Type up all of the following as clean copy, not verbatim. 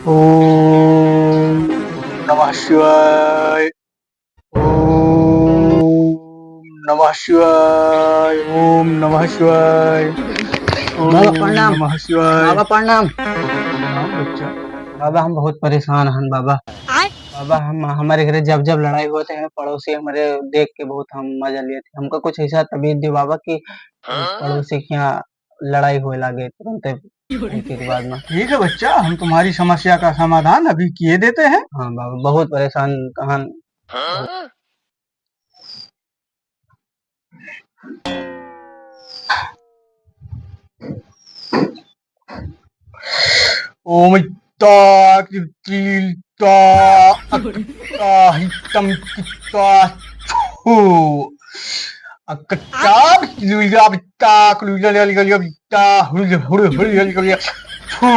ओम नमः शिवाय। ओम नमः शिवाय। ओम नमः शिवाय। बाबा ओम प्रणाम। नमः शिवाय। बाबा प्रणाम। नाम बच्चा। बाबा हम बहुत परेशान हैं बाबा। बाबा हम हमारे घर जब जब लड़ाई होते हैं पड़ोसी हमारे देख के बहुत हम मजा लिए थे। हमका कुछ ऐसा तबीयत दी बाबा कि पड़ोसी के यहाँ लड़ाई होए लागे तुरंत के बाद में। ठीक है बच्चा, हम तुम्हारी समस्या का समाधान अभी किए देते हैं। हाँ बाबा बहुत परेशान कहान। ओम ता क्लील ता अकता हितम किता छू अकता क्लीला बिता क्लीला लिया बिता हुल हुल हुल हुल छू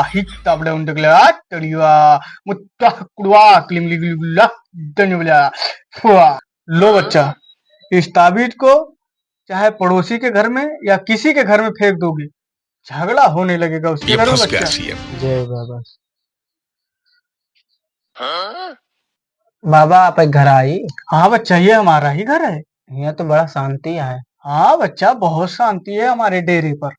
हिता बड़े उंडगला तड़िया मुत्ता कुड़वा क्लिम लिगला दनवला फुआ। लो बच्चा, इस ताबीज को चाहे पड़ोसी के घर में या किसी के घर में फेंक दोगे, झगड़ा होने लगेगा उसके घर में बच्चा। जय बाबा। बाबा आप एक घर आई। हाँ बच्चा, ये हमारा ही घर है। यहाँ तो बड़ा शांति है। हाँ बच्चा, बहुत शांति है हमारे डेरे पर।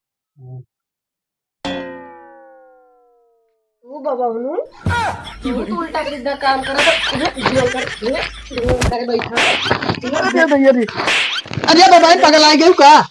तू बाबा बनूं तू तो उल्टा सीधा काम करा तो करे बैठा अरे भैया रे। अरे बाबा पगल आ गए का।